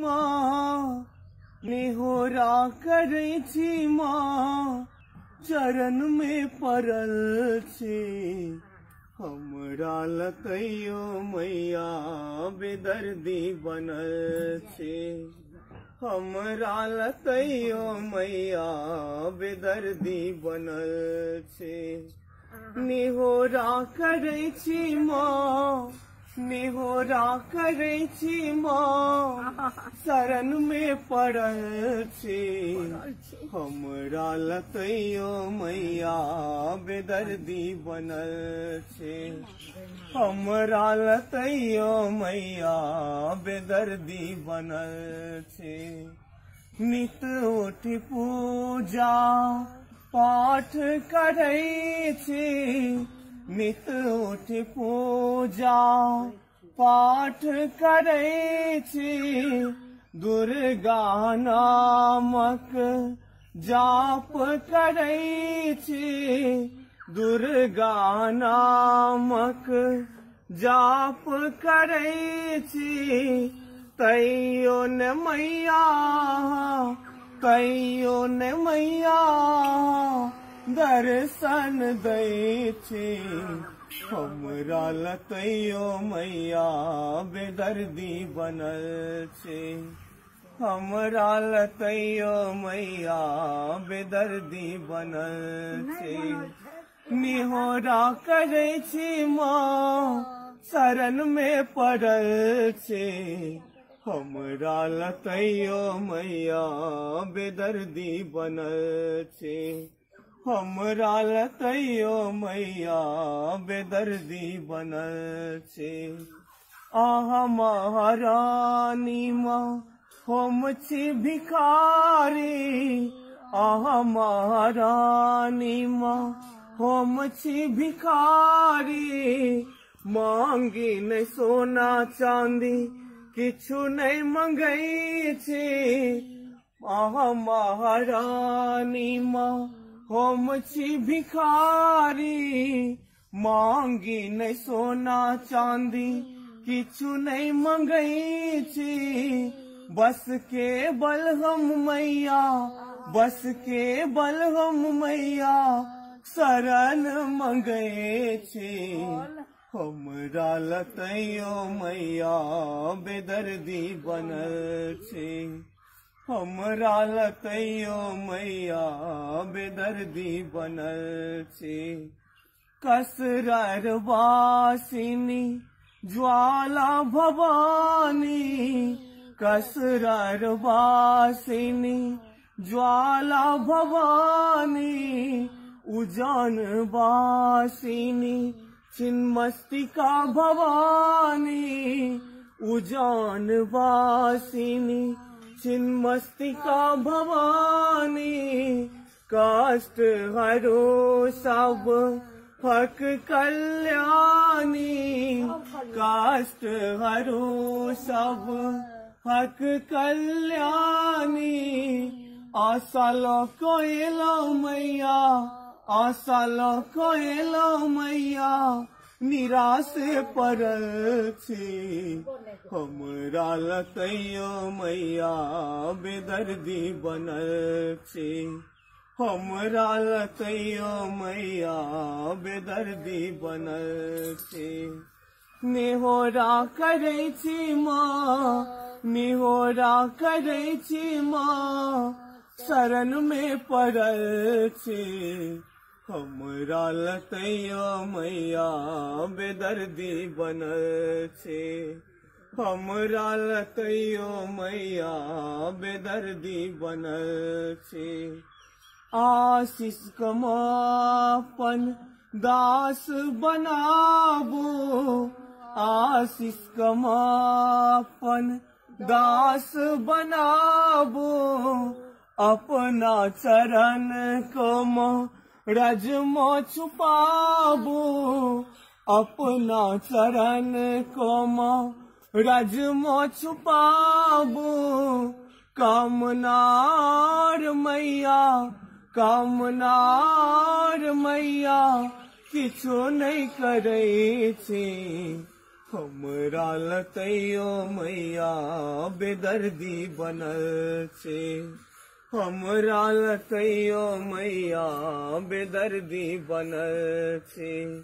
माँ, निहोरा करै छी माँ, चरण में पड़ल छी। हमरा लतैयो मैया बेदर्दी बनल छी। हमरा लतैयो मैया बेदर्दी बनल छी। निहोरा करै छी माँ, निहोरा करै छी माँ, शरण में पड़ल छी। हमरा लतैयो मैया बेदर्दी बनल छी। हमरा लतैयो मैया बेदर्दी बनल छी। नित उठि पूजा पाठ करै छी, नित उठि पूजा पाठ करै छी। दुर्गा नामक जाप करै छी, दुर्गा नामक जाप करै छी। तैयो ने मैया, तैयो ने मैया दर्शन दै छी। हमरा लतैयो मैया बेदर्दी बनल छी। हमरा लतैयो मैया बेदर्दी बनल छी। निहोरा करै छी माँ, शरण में पड़ल छी। हमरा लतैयो मैया बेदर्दी बनल छी। हमरा लतैयो मैया बेदर्दी बनल छी। आहा महारानी माँ हम छी भिखारी, आहा महारानी माँ हम छी भिखारी। मांगी नहीं सोना चांदी किछु नहीं मंगै छी। आहा महारानी माँ हम छी भिखारी। मांगी नहीं सोना चांदी किछु नहीं मंगै छी। बस के बल हम मैया, बस के बल हम मैया शरण मंगै छी। हमरा लतैयो मैया बेदर्दी बनल छी। हमरा लतैयो मैया बेदर्दी बनल छी। कसरर वासिनी ज्वाला भवानी, कसरर वासिनी ज्वाला भवानी। उजान वासिनी छिन्मस्तिका भवानी, उजान वासिनी छिन्मस्तिका भवानी। कष्ट हरो सब हक कल्याणी, कष्ट हरो सब हक कल्याणी। आशा लको एलो मैया, आशा लको एलो मैया निराश पड़ल छी। हमरा लतैयो मैया बेदर्दी बनल छी। हमरा लतैयो मैया बेदर्दी बनल छी। निहोरा करै छी माँ, निहोरा करै छी माँ, शरण में पड़ल छी। हमरा लतैयो मैया बेदर्दी बनल छी। हमरा लतैयो मैया बेदर्दी बनल छी। आशीष कमापन दास बनाबो, आशीष कमापन दास बनाबो। अपना चरण को रज में छुपाबो, अपना चरण को रज में छुपाबो। कामनार मैया, कामनार मैया किछो नहीं करे छी। हमरा लतैयो मैया बेदर्दी बनल छे। हमरा लतैयो मैया बेदर्दी बनल छे।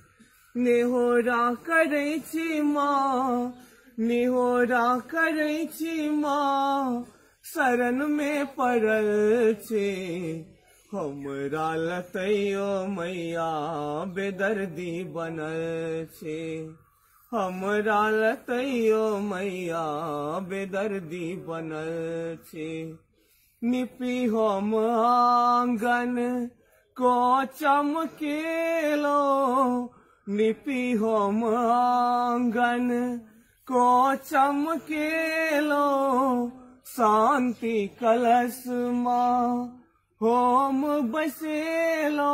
नेहोरा करै छी माँ, निहोरा करै छी माँ, शरण में पड़ल छे। हमरा लतैयो मैया बेदर्दी बनल छे। हमरा लतैयो मैया बेदर्दी बनल छे। निपी हम आंगन को चमकेलो, निपी हम आंगन को चमकेलो, शांति कलश माँ होम बसेलो,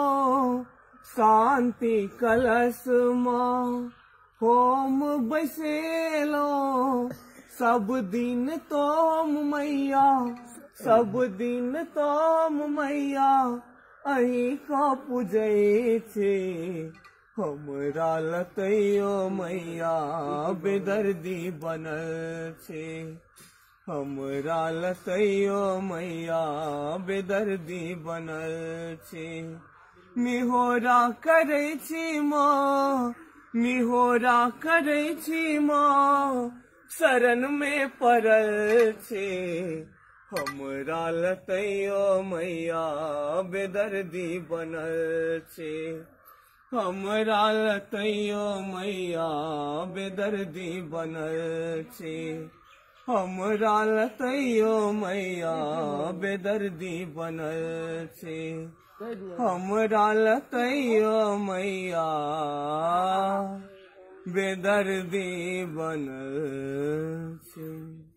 शांति कलश माँ होम बसेलो। सब दिन तोम मैया, सब दिन तोम मैया अहीं को पूजै छे। हमरा लतैयो मैया बेदर्दी बनल छे। हमरा लतैयो मैया बेदर्दी बनल छे। निहोरा करै छी माँ, निहोरा करै छी माँ, शरण में पड़ल छे। हमरा लतैयो मैया बेदर्दी बनल छे। हमरा लतैयो मैया बेदर्दी बनल छे। हमरा लतैयो मैया बेदर्दी बनल छे। हमरा लतैयो मैया बेदर्दी बनल छे।